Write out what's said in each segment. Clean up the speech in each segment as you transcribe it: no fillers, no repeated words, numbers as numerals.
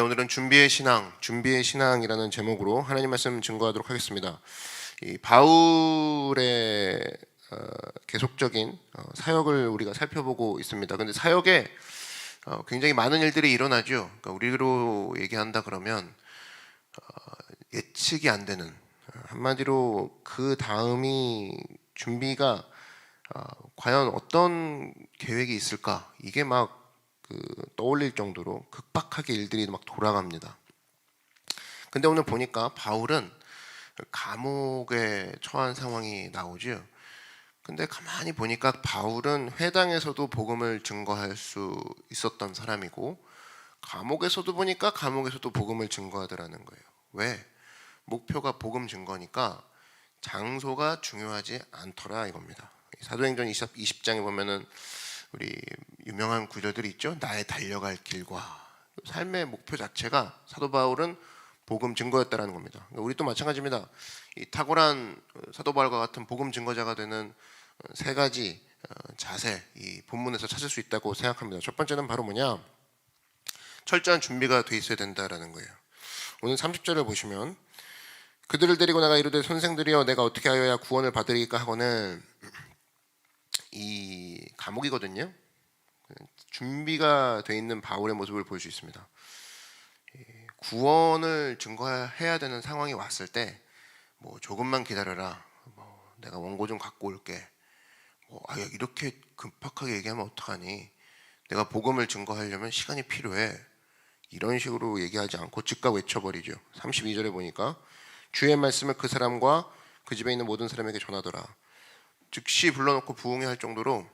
오늘은 준비의 신앙이라는 제목으로 하나님 말씀 증거하도록 하겠습니다. 이 바울의 계속적인 사역을 우리가 살펴보고 있습니다. 근데 사역에 굉장히 많은 일들이 일어나죠. 그러니까 우리로 얘기한다 그러면 예측이 안 되는, 한마디로 그 다음이 준비가 과연 어떤 계획이 있을까, 이게 막 떠올릴 정도로 급박하게 일들이 막 돌아갑니다. 근데 오늘 보니까 바울은 감옥에 처한 상황이 나오죠. 근데 가만히 보니까 바울은 회당에서도 복음을 증거할 수 있었던 사람이고, 감옥에서도 보니까 감옥에서도 복음을 증거하더라는 거예요. 왜? 목표가 복음 증거니까 장소가 중요하지 않더라 이겁니다. 사도행전 20장에 보면은 우리 유명한 구절들이 있죠. 나의 달려갈 길과, 삶의 목표 자체가 사도 바울은 복음 증거였다라는 겁니다. 우리도 마찬가지입니다. 이 탁월한 사도 바울과 같은 복음 증거자가 되는 세 가지 자세, 이 본문에서 찾을 수 있다고 생각합니다. 첫 번째는 바로 뭐냐? 철저한 준비가 돼 있어야 된다라는 거예요. 오늘 30절을 보시면, 그들을 데리고 나가 이르되 선생들이여 내가 어떻게 하여야 구원을 받으리까 하고는, 이 감옥이거든요. 준비가 돼 있는 바울의 모습을 볼 수 있습니다. 구원을 증거해야 되는 상황이 왔을 때, 뭐 조금만 기다려라, 뭐 내가 원고 좀 갖고 올게, 이렇게 급박하게 얘기하면 어떡하니, 내가 복음을 증거하려면 시간이 필요해, 이런 식으로 얘기하지 않고 즉각 외쳐버리죠. 32절에 보니까 주의 말씀을 그 사람과 그 집에 있는 모든 사람에게 전하더라. 즉시 불러놓고 부흥해 할 정도로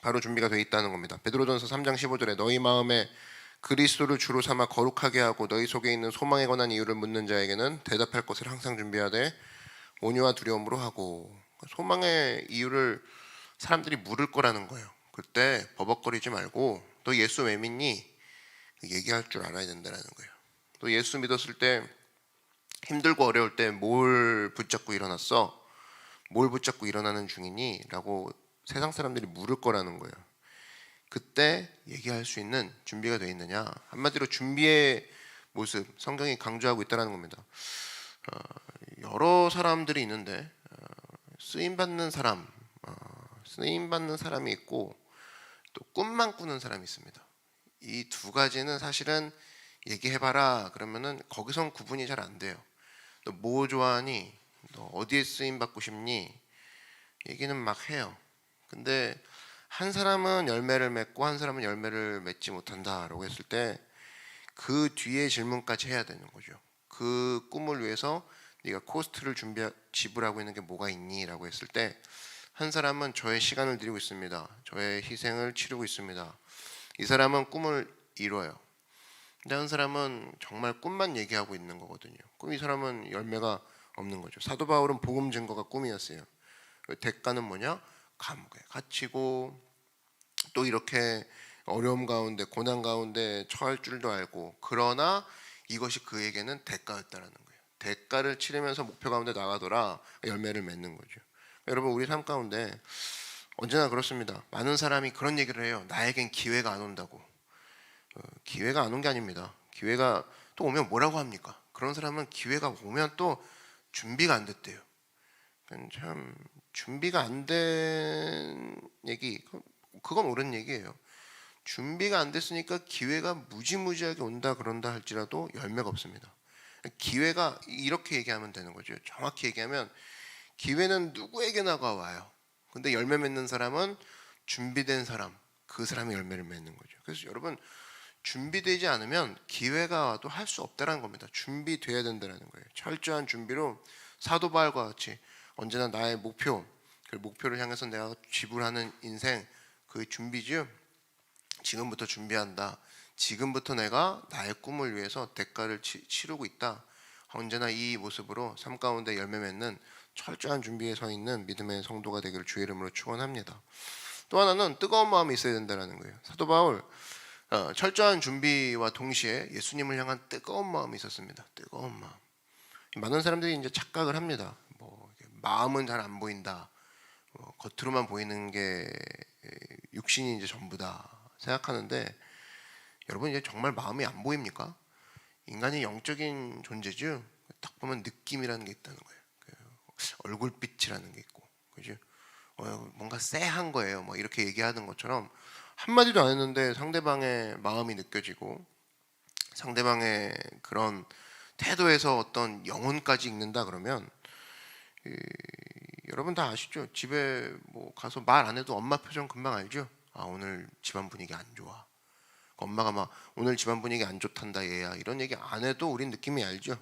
바로 준비가 되어 있다는 겁니다. 베드로전서 3장 15절에 너희 마음에 그리스도를 주로 삼아 거룩하게 하고 너희 속에 있는 소망에 관한 이유를 묻는 자에게는 대답할 것을 항상 준비하되 온유와 두려움으로 하고, 소망의 이유를 사람들이 물을 거라는 거예요. 그때 버벅거리지 말고 너 예수 왜 믿니? 얘기할 줄 알아야 된다는 거예요. 또 예수 믿었을 때 힘들고 어려울 때 뭘 붙잡고 일어났어? 뭘 붙잡고 일어나는 중이니? 라고 세상 사람들이 물을 거라는 거예요. 그때 얘기할 수 있는 준비가 되어 있느냐? 한마디로 준비의 모습, 성경이 강조하고 있다는 겁니다. 여러 사람들이 있는데 쓰임받는 사람이 있고 또 꿈만 꾸는 사람이 있습니다. 이 두 가지는 사실은 얘기해봐라 그러면은 거기선 구분이 잘 안 돼요. 너 뭐 좋아하니? 너 어디에 쓰임받고 싶니? 얘기는 막 해요. 근데 한 사람은 열매를 맺고 한 사람은 열매를 맺지 못한다라고 했을 때 그 뒤에 질문까지 해야 되는 거죠. 그 꿈을 위해서 네가 코스트를 지불하고 있는 게 뭐가 있니? 라고 했을 때 한 사람은 저의 시간을 드리고 있습니다. 저의 희생을 치르고 있습니다. 이 사람은 꿈을 이뤄요. 근데 한 사람은 정말 꿈만 얘기하고 있는 거거든요. 그럼 이 사람은 열매가 없는 거죠. 사도 바울은 복음 증거가 꿈이었어요. 대가는 뭐냐? 감옥에 갇히고 또 이렇게 어려움 가운데 고난 가운데 처할 줄도 알고, 그러나 이것이 그에게는 대가였다라는 거예요. 대가를 치르면서 목표 가운데 나가더라 열매를 맺는 거죠. 여러분, 우리 삶 가운데 언제나 그렇습니다. 많은 사람이 그런 얘기를 해요. 나에겐 기회가 안 온다고. 기회가 안 온 게 아닙니다. 기회가 또 오면 뭐라고 합니까? 그런 사람은 기회가 오면 또 준비가 안 됐대요. 참 준비가 안 된 얘기, 그건 옳은 얘기예요. 준비가 안 됐으니까 기회가 무지무지하게 온다 그런다 할지라도 열매가 없습니다. 기회가 이렇게 얘기하면 되는 거죠. 정확히 얘기하면 기회는 누구에게나 와요. 근데 열매 맺는 사람은 준비된 사람, 그 사람이 열매를 맺는 거죠. 그래서 여러분, 준비되지 않으면 기회가 와도 할 수 없다는 겁니다. 준비돼야 된다는 거예요. 철저한 준비로 사도 바울과 같이 언제나 나의 목표, 그 목표를 향해서 내가 지불하는 인생, 그 준비죠. 지금부터 준비한다. 지금부터 내가 나의 꿈을 위해서 대가를 치르고 있다. 언제나 이 모습으로 삶 가운데 열매 맺는 철저한 준비에 서 있는 믿음의 성도가 되기를 주의 이름으로 축원합니다. 또 하나는 뜨거운 마음이 있어야 된다는 거예요. 사도 바울 철저한 준비와 동시에 예수님을 향한 뜨거운 마음이 있었습니다. 뜨거운 마음. 많은 사람들이 이제 착각을 합니다. 마음은 잘 안 보인다. 겉으로만 보이는 게 육신이 이제 전부다 생각하는데, 여러분 이제 정말 마음이 안 보입니까? 인간이 영적인 존재죠. 딱 보면 느낌이라는 게 있다는 거예요. 그 얼굴빛이라는 게 있고, 그죠? 뭔가 쎄한 거예요. 뭐 이렇게 얘기하는 것처럼 한마디도 안 했는데 상대방의 마음이 느껴지고 상대방의 그런 태도에서 어떤 영혼까지 읽는다 그러면 여러분 다 아시죠? 집에 뭐 가서 말 안 해도 엄마 표정 금방 알죠? 아, 오늘 집안 분위기 안 좋아. 엄마가 막 오늘 집안 분위기 안 좋단다 얘야 이런 얘기 안 해도 우린 느낌이 알죠.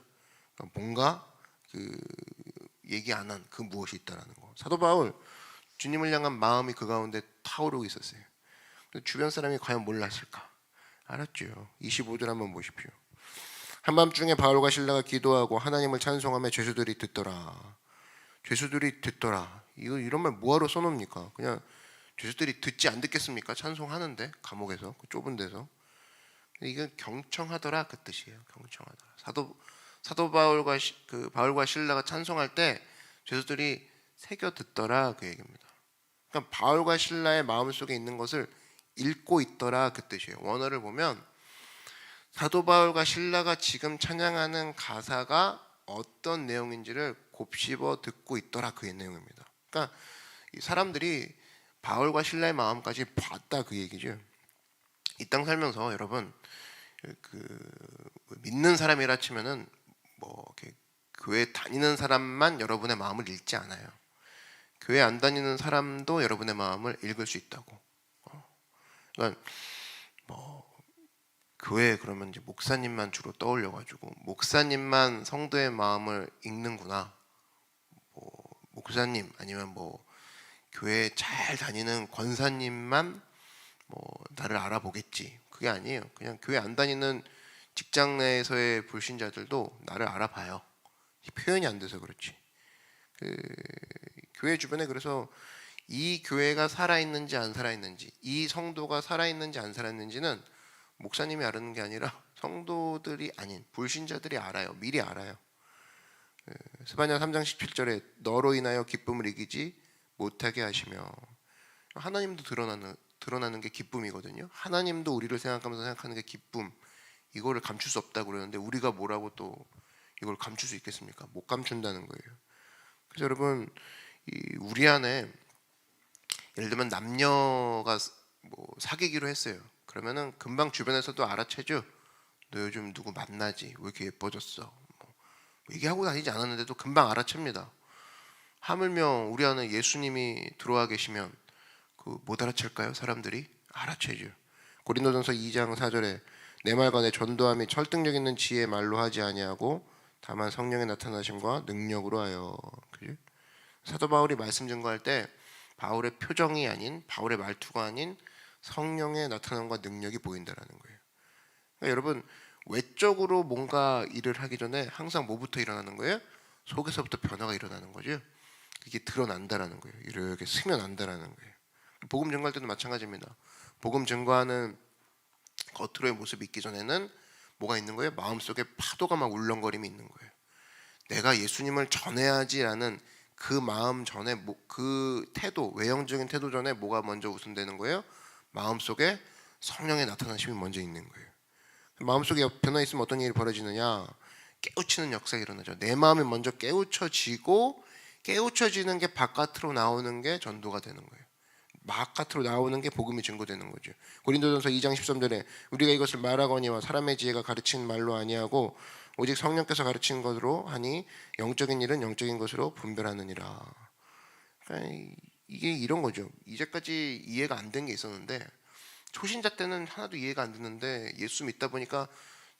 그러니까 뭔가 그 얘기 안 한 그 무엇이 있다라는 거. 사도 바울 주님을 향한 마음이 그 가운데 타오르고 있었어요. 주변 사람이 과연 몰랐을까? 알았죠. 25절 한번 보십시오. 한밤중에 바울과 실라가 기도하고 하나님을 찬송하며 죄수들이 듣더라. 죄수들이 듣더라. 이거 이런 말 뭐하러 써놓습니까? 그냥 죄수들이 듣지 안 듣겠습니까? 찬송하는데 감옥에서 그 좁은 데서. 이건 경청하더라 그 뜻이에요. 경청하더라. 사도 바울과 실라가 찬송할 때 죄수들이 새겨 듣더라 그 얘기입니다. 그러니까 바울과 실라의 마음 속에 있는 것을 읽고 있더라 그 뜻이에요. 원어를 보면 사도 바울과 실라가 지금 찬양하는 가사가 어떤 내용인지를 곱씹어 듣고 있더라 그 내용입니다. 그러니까 이 사람들이 바울과 실라의 마음까지 봤다 그 얘기죠. 이 땅 살면서 여러분 그 믿는 사람이라 치면은 뭐 이렇게 교회 다니는 사람만 여러분의 마음을 읽지 않아요. 교회 안 다니는 사람도 여러분의 마음을 읽을 수 있다고. 그러니까 뭐 교회 그러면 이제 목사님만 주로 떠올려가지고 목사님만 성도의 마음을 읽는구나. 뭐 목사님 아니면 뭐 교회 잘 다니는 권사님만 뭐 나를 알아보겠지. 그게 아니에요. 그냥 교회 안 다니는 직장 내에서의 불신자들도 나를 알아봐요. 표현이 안 돼서 그렇지. 교회 주변에 그래서 이 교회가 살아있는지 안 살아있는지, 이 성도가 살아있는지 안 살아있는지는 목사님이 아는 게 아니라 성도들이 아닌 불신자들이 알아요. 미리 알아요. 스바냐 3장 17절에 너로 인하여 기쁨을 이기지 못하게 하시며, 하나님도 드러나는 게 기쁨이거든요. 하나님도 우리를 생각하면서 생각하는 게 기쁨, 이거를 감출 수 없다고 그러는데 우리가 뭐라고 또 이걸 감출 수 있겠습니까? 못 감춘다는 거예요. 그래서 여러분 우리 안에 예를 들면 남녀가 뭐 사귀기로 했어요. 그러면은 금방 주변에서도 알아채죠. 너 요즘 누구 만나지? 왜 이렇게 예뻐졌어? 뭐 얘기하고 다니지 않았는데도 금방 알아챕니다. 하물며 우리 안에 예수님이 들어와 계시면 그 못 알아챌까요? 사람들이 알아채죠. 고린도전서 2장 4절에 내 말과 내 전도함이 설득력 있는 지혜의 말로 하지 아니하고 다만 성령의 나타나심과 능력으로 하여. 그죠? 사도 바울이 말씀 증거할 때 바울의 표정이 아닌 바울의 말투가 아닌 성령의 나타남과 능력이 보인다라는 거예요. 그러니까 여러분 외적으로 뭔가 일을 하기 전에 항상 뭐부터 일어나는 거예요? 속에서부터 변화가 일어나는 거죠. 이게 드러난다라는 거예요. 이렇게 스며난다라는 거예요. 복음 증거할 때도 마찬가지입니다. 복음 증거하는 겉으로의 모습이 있기 전에는 뭐가 있는 거예요? 마음속에 파도가 막 울렁거림이 있는 거예요. 내가 예수님을 전해야지라는 그 마음 전에 그 태도, 외형적인 태도 전에 뭐가 먼저 우선되는 거예요? 마음속에 성령의 나타나심이 먼저 있는 거예요. 마음속에 변화 있으면 어떤 일이 벌어지느냐? 깨우치는 역사가 일어나죠. 내 마음이 먼저 깨우쳐지고 깨우쳐지는 게 바깥으로 나오는 게 전도가 되는 거예요. 바깥으로 나오는 게 복음이 증거되는 거죠. 고린도전서 2장 13절에 우리가 이것을 말하거니와 사람의 지혜가 가르친 말로 아니하고 오직 성령께서 가르친 것으로 하니 영적인 일은 영적인 것으로 분별하느니라. 그러니까 이게 이런 거죠. 이제까지 이해가 안 된 게 있었는데 초신자 때는 하나도 이해가 안 됐는데 예수 믿다 보니까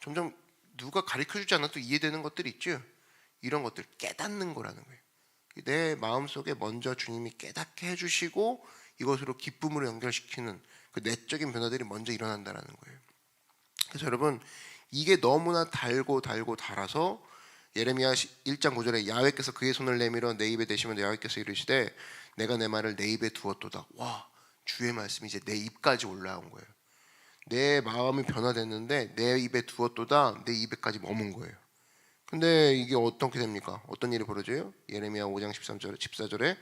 점점 누가 가르쳐주지 않아도 이해되는 것들이 있죠. 이런 것들 깨닫는 거라는 거예요. 내 마음속에 먼저 주님이 깨닫게 해주시고 이것으로 기쁨으로 연결시키는 그 내적인 변화들이 먼저 일어난다는 거예요. 그래서 여러분 이게 너무나 달고 달아서 예레미야 1장 9절에 야훼께서 그의 손을 내밀어 내 입에 대시면 야훼께서 이르시되 내가 내 말을 내 입에 두었도다. 와, 주의 말씀이 이제 내 입까지 올라온 거예요. 내 마음이 변화됐는데 내 입에 두었도다. 내 입에까지 머문 거예요. 근데 이게 어떻게 됩니까? 어떤 일이 벌어져요? 예레미야 5장 14절에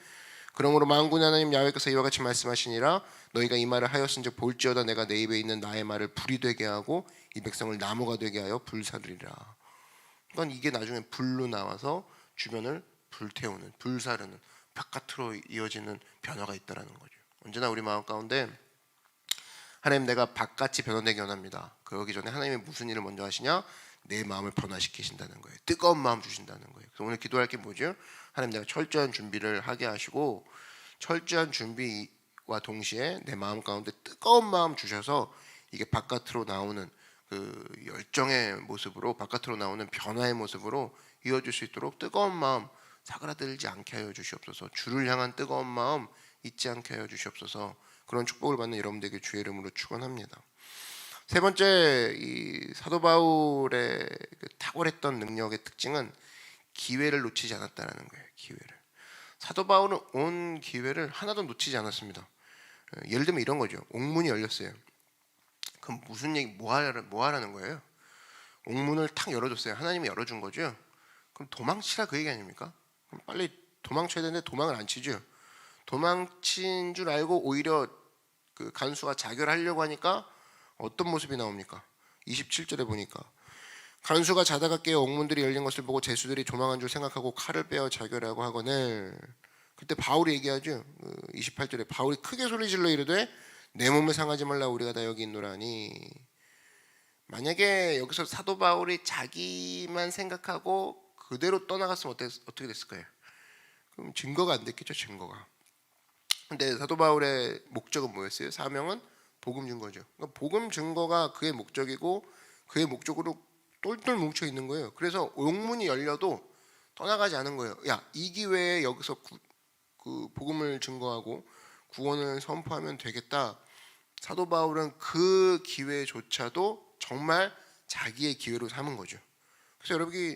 그러므로 만군의 하나님 야훼께서 이와 같이 말씀하시니라 너희가 이 말을 하였은즉 볼지어다 내가 내 입에 있는 나의 말을 불이 되게 하고 이 백성을 나무가 되게 하여 불사르리라. 그러니까 이게 나중에 불로 나와서 주변을 불태우는, 불사르는, 바깥으로 이어지는 변화가 있다라는 거죠. 언제나 우리 마음 가운데 하나님 내가 바깥이 변화되기 원합니다. 그러기 전에 하나님이 무슨 일을 먼저 하시냐? 내 마음을 변화시키신다는 거예요. 뜨거운 마음 주신다는 거예요. 그래서 오늘 기도할 게 뭐죠? 하나님 내가 철저한 준비를 하게 하시고 철저한 준비와 동시에 내 마음 가운데 뜨거운 마음 주셔서 이게 바깥으로 나오는 그 열정의 모습으로 바깥으로 나오는 변화의 모습으로 이어질 수 있도록 뜨거운 마음 사그라들지 않게 하여 주시옵소서. 주를 향한 뜨거운 마음 잊지 않게 하여 주시옵소서. 그런 축복을 받는 여러분들에게 주의 이름으로 축원합니다. 세 번째, 이 사도 바울의 그 탁월했던 능력의 특징은 기회를 놓치지 않았다라는 거예요. 기회를. 사도 바울은 온 기회를 하나도 놓치지 않았습니다. 예를 들면 이런 거죠. 옥문이 열렸어요. 그럼 무슨 얘기, 뭐 하라는 거예요? 옥문을 탁 열어줬어요. 하나님이 열어준 거죠. 그럼 도망치라 그 얘기 아닙니까? 그럼 빨리 도망쳐야 되는데 도망을 안 치죠. 도망친 줄 알고 오히려 그 간수가 자결하려고 하니까 어떤 모습이 나옵니까? 27절에 보니까 간수가 자다가 깨어 옥문들이 열린 것을 보고 제수들이 조망한 줄 생각하고 칼을 빼어 자결하고 하거늘 그때 바울이 얘기하죠. 28절에 바울이 크게 소리질러 이르되 내 몸을 상하지 말라 우리가 다 여기 있노라니. 만약에 여기서 사도 바울이 자기만 생각하고 그대로 떠나갔으면 어떻게 됐을 거예요? 그럼 증거가 안 됐겠죠. 증거가. 근데 사도 바울의 목적은 뭐였어요? 사명은 복음 증거죠. 그러니까 복음 증거가 그의 목적이고 그의 목적으로 똘똘 뭉쳐 있는 거예요. 그래서 옥문이 열려도 떠나가지 않은 거예요. 야, 이 기회에 여기서 그 복음을 증거하고 구원을 선포하면 되겠다. 사도 바울은 그 기회조차도 정말 자기의 기회로 삼은 거죠. 그래서 여러분이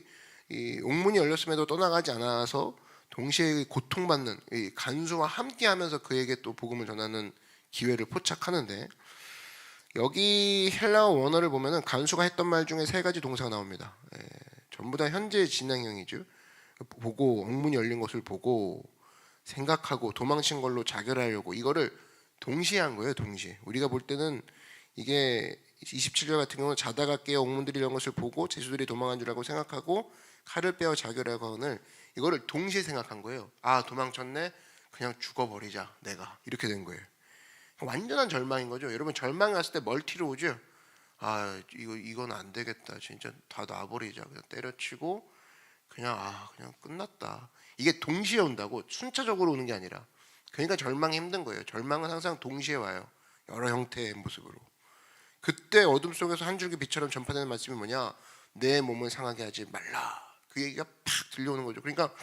이 옥문이 열렸음에도 떠나가지 않아서 동시에 고통받는 이 간수와 함께하면서 그에게 또 복음을 전하는 기회를 포착하는데 여기 헬라어 원어를 보면은 간수가 했던 말 중에 세 가지 동사가 나옵니다. 전부 다 현재 진행형이죠. 보고 옥문이 열린 것을 보고 생각하고 도망친 걸로 자결하려고 이거를 동시에 한 거예요. 동시에. 우리가 볼 때는 이게 27절 같은 경우는 자다가 깨어 옥문들이 이런 것을 보고 제수들이 도망한 줄 알고 생각하고 칼을 빼어 자결하고 하거늘 이거를 동시에 생각한 거예요. 아 도망쳤네. 그냥 죽어버리자 내가 이렇게 된 거예요. 완전한 절망인 거죠. 여러분 절망이 왔을 때 멀티로 오죠. 아 이건 안 되겠다. 진짜 다 놔버리자. 그냥 때려치고 그냥 끝났다. 이게 동시에 온다고 순차적으로 오는 게 아니라. 그러니까 절망이 힘든 거예요. 절망은 항상 동시에 와요. 여러 형태의 모습으로. 그때 어둠 속에서 한 줄기 빛처럼 전파되는 말씀이 뭐냐? 내 몸을 상하게 하지 말라. 그 얘기가 팍 들려오는 거죠. 그러니까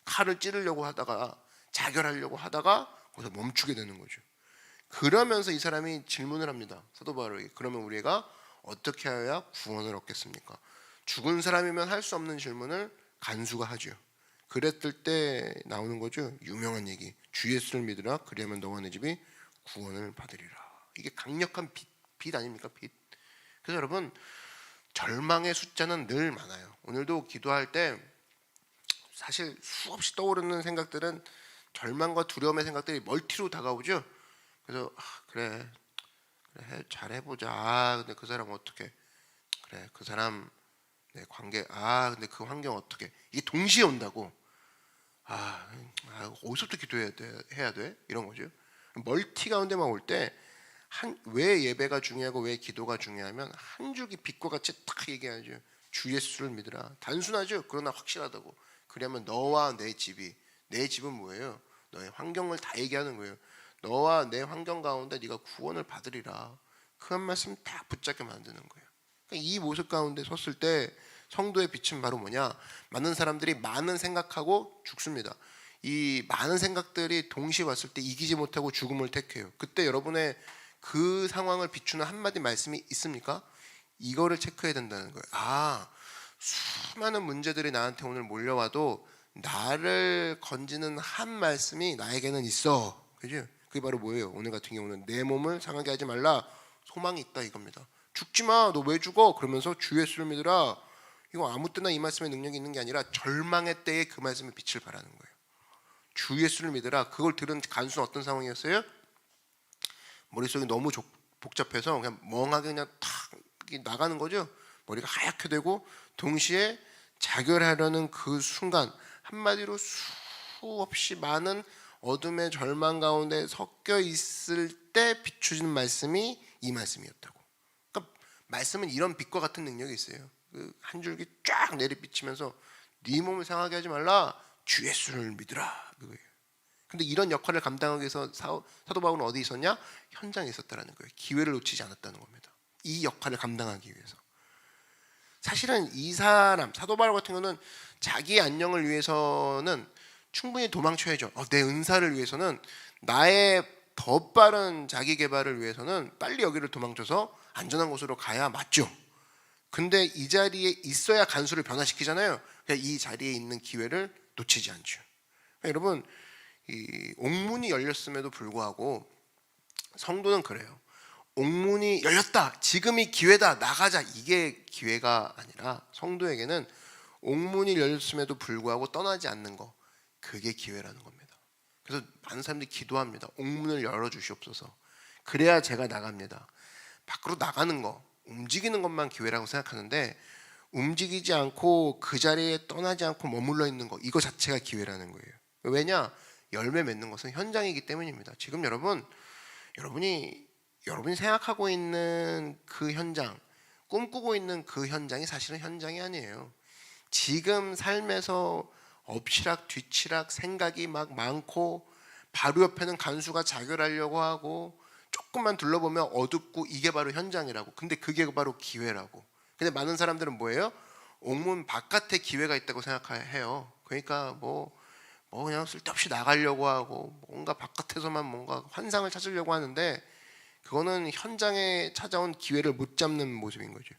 칼을 찌르려고 하다가 자결하려고 하다가 거기서 멈추게 되는 거죠. 그러면서 이 사람이 질문을 합니다. 사도 바울에게. 그러면 우리가 어떻게 하여야 구원을 얻겠습니까? 죽은 사람이면 할 수 없는 질문을 간수가 하죠. 그랬을 때 나오는 거죠. 유명한 얘기. 주 예수를 믿으라. 그리하면 너와 내 집이 구원을 받으리라. 이게 강력한 빛 아닙니까? 빛. 그래서 여러분 절망의 숫자는 늘 많아요. 오늘도 기도할 때 사실 수없이 떠오르는 생각들은 절망과 두려움의 생각들이 멀티로 다가오죠. 그래서 그래 잘 해보자. 근데 그 사람 어떻게? 그래 그 사람 내 관계 근데 그 환경 어떻게? 이게 동시에 온다고. 어디서부터 해야 돼? 이런 거죠. 멀티 가운데만 올 때 왜 예배가 중요하고 왜 기도가 중요하면 한 줄기 빛과 같이 딱 얘기하죠. 주 예수를 믿으라. 단순하죠. 그러나 확실하다고. 그러면 너와 내 집은 뭐예요? 너의 환경을 다 얘기하는 거예요. 너와 내 환경 가운데 네가 구원을 받으리라. 그 한 말씀 다 붙잡게 만드는 거예요. 그러니까 이 모습 가운데 섰을 때 성도의 빛은 바로 뭐냐? 많은 사람들이 많은 생각하고 죽습니다. 이 많은 생각들이 동시에 왔을 때 이기지 못하고 죽음을 택해요. 그때 여러분의 그 상황을 비추는 한마디 말씀이 있습니까? 이거를 체크해야 된다는 거예요. 수많은 문제들이 나한테 오늘 몰려와도 나를 건지는 한 말씀이 나에게는 있어. 그죠? 그게 바로 뭐예요? 오늘 같은 경우는 내 몸을 상하게 하지 말라. 소망이 있다 이겁니다. 죽지 마. 너 왜 죽어? 그러면서 주 예수를 믿으라. 이거 아무 때나 이 말씀의 능력이 있는 게 아니라 절망의 때에 그 말씀의 빛을 발하는 거예요. 주 예수를 믿으라. 그걸 들은 간수는 어떤 상황이었어요? 머릿속이 너무 복잡해서 그냥 멍하게 그냥 탁 나가는 거죠. 머리가 하얗게 되고 동시에 자결하려는 그 순간 한마디로 수없이 많은 어둠의 절망 가운데 섞여 있을 때 비추는 말씀이 이 말씀이었다고. 그러니까 말씀은 이런 빛과 같은 능력이 있어요. 그 한 줄기 쫙 내리비치면서 네 몸을 상하게 하지 말라. 주 예수를 믿으라. 그거예요. 근데 이런 역할을 감당하기 위해서 사도 바울은 어디 있었냐? 현장에 있었다라는 거예요. 기회를 놓치지 않았다는 겁니다. 이 역할을 감당하기 위해서. 사실은 이 사람 사도 바울 같은 경우는 자기 안녕을 위해서는 충분히 도망쳐야죠. 내 은사를 위해서는 나의 더 빠른 자기 개발을 위해서는 빨리 여기를 도망쳐서 안전한 곳으로 가야 맞죠. 근데 이 자리에 있어야 간수를 변화시키잖아요. 그러니까 이 자리에 있는 기회를 놓치지 않죠. 그러니까 여러분, 이 옥문이 열렸음에도 불구하고 성도는 그래요. 옥문이 열렸다. 지금이 기회다. 나가자. 이게 기회가 아니라 성도에게는 옥문이 열렸음에도 불구하고 떠나지 않는 거. 그게 기회라는 겁니다. 그래서 많은 사람들이 기도합니다. 옥문을 열어주시옵소서. 그래야 제가 나갑니다. 밖으로 나가는 거, 움직이는 것만 기회라고 생각하는데 움직이지 않고 그 자리에 떠나지 않고 머물러 있는 거, 이거 자체가 기회라는 거예요. 왜냐? 열매 맺는 것은 현장이기 때문입니다. 지금 여러분이 생각하고 있는 그 현장, 꿈꾸고 있는 그 현장이 사실은 현장이 아니에요. 지금 삶에서 엎치락 뒤치락 생각이 막 많고 바로 옆에는 간수가 자결하려고 하고 조금만 둘러보면 어둡고 이게 바로 현장이라고. 근데 그게 바로 기회라고. 근데 많은 사람들은 뭐예요? 옥문 바깥에 기회가 있다고 생각해요. 그러니까 뭐 그냥 쓸데없이 나가려고 하고 뭔가 바깥에서만 뭔가 환상을 찾으려고 하는데 그거는 현장에 찾아온 기회를 못 잡는 모습인 거죠.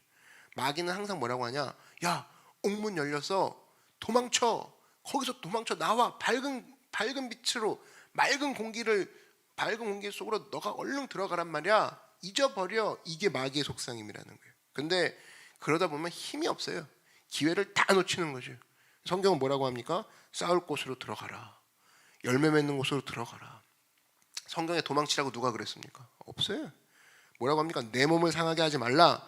마귀는 항상 뭐라고 하냐? 야, 옥문 열렸어. 도망쳐. 거기서 도망쳐 나와. 밝은 빛으로 밝은 공기 속으로 너가 얼른 들어가란 말이야. 잊어버려. 이게 마귀의 속상임이라는 거예요. 근데 그러다 보면 힘이 없어요. 기회를 다 놓치는 거죠. 성경은 뭐라고 합니까? 싸울 곳으로 들어가라. 열매 맺는 곳으로 들어가라. 성경에 도망치라고 누가 그랬습니까? 없어요. 뭐라고 합니까? 내 몸을 상하게 하지 말라.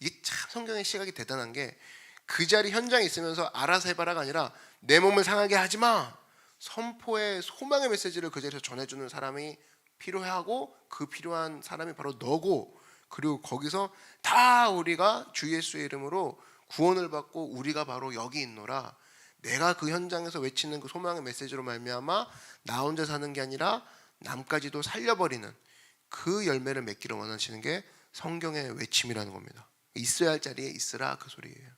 이게 참 성경의 시각이 대단한 게 그 자리 현장에 있으면서 알아서 해봐라가 아니라 내 몸을 상하게 하지 마. 선포의 소망의 메시지를 그 자리에서 전해주는 사람이 필요하고 그 필요한 사람이 바로 너고, 그리고 거기서 다 우리가 주 예수의 이름으로 구원을 받고 우리가 바로 여기 있노라. 내가 그 현장에서 외치는 그 소망의 메시지로 말미암아 나 혼자 사는 게 아니라 남까지도 살려버리는 그 열매를 맺기를 원하시는 게 성경의 외침이라는 겁니다. 있어야 할 자리에 있으라, 그 소리예요.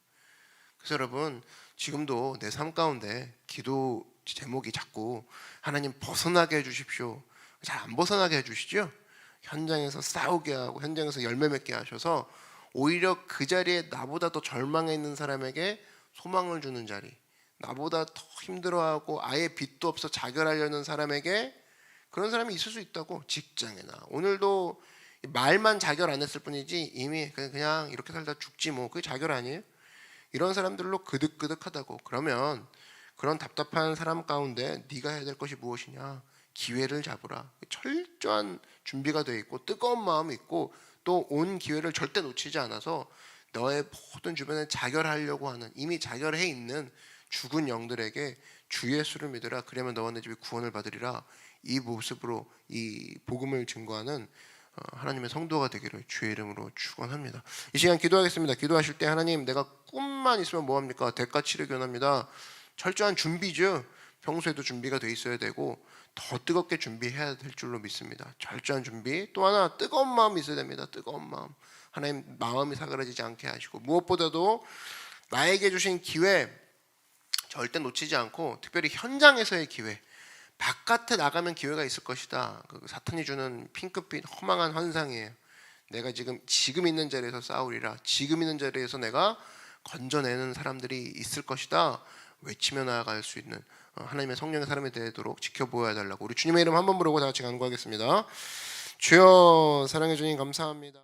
그래서 여러분, 지금도 내 삶 가운데 기도 제목이 자꾸 하나님 벗어나게 해주십시오. 잘 안 벗어나게 해주시죠. 현장에서 싸우게 하고 현장에서 열매 맺게 하셔서 오히려 그 자리에 나보다 더 절망해 있는 사람에게 소망을 주는 자리, 나보다 더 힘들어하고 아예 빛도 없어 자결하려는 사람에게 그런 사람이 있을 수 있다고. 직장에나 오늘도 말만 자결 안 했을 뿐이지 이미 그냥 이렇게 살다 죽지 뭐, 그게 자결 아니에요? 이런 사람들로 그득그득하다고. 그러면 그런 답답한 사람 가운데 네가 해야 될 것이 무엇이냐? 기회를 잡으라. 철저한 준비가 되어 있고 뜨거운 마음이 있고 또 온 기회를 절대 놓치지 않아서 너의 모든 주변에 자결하려고 하는, 이미 자결해 있는 죽은 영들에게 주 예수를 믿으라. 그러면 너와 내 집이 구원을 받으리라. 이 모습으로 이 복음을 증거하는 하나님의 성도가 되기를 주의 이름으로 축원합니다. 이 시간 기도하겠습니다. 기도하실 때 하나님, 내가 꿈만 있으면 뭐합니까? 대가 치르기 원합니다. 철저한 준비죠. 평소에도 준비가 돼 있어야 되고 더 뜨겁게 준비해야 될 줄로 믿습니다. 철저한 준비. 또 하나, 뜨거운 마음이 있어야 됩니다. 뜨거운 마음. 하나님, 마음이 사그라지지 않게 하시고 무엇보다도 나에게 주신 기회 절대 놓치지 않고, 특별히 현장에서의 기회, 바깥에 나가면 기회가 있을 것이다. 그 사탄이 주는 핑크빛 허망한 환상이에요. 내가 지금 있는 자리에서 싸우리라. 지금 있는 자리에서 내가 건져내는 사람들이 있을 것이다. 외치며 나아갈 수 있는 하나님의 성령의 사람이 되도록 지켜보아야 달라고 우리 주님의 이름 한번 부르고 다 같이 간구하겠습니다. 주여, 사랑해 주님 감사합니다.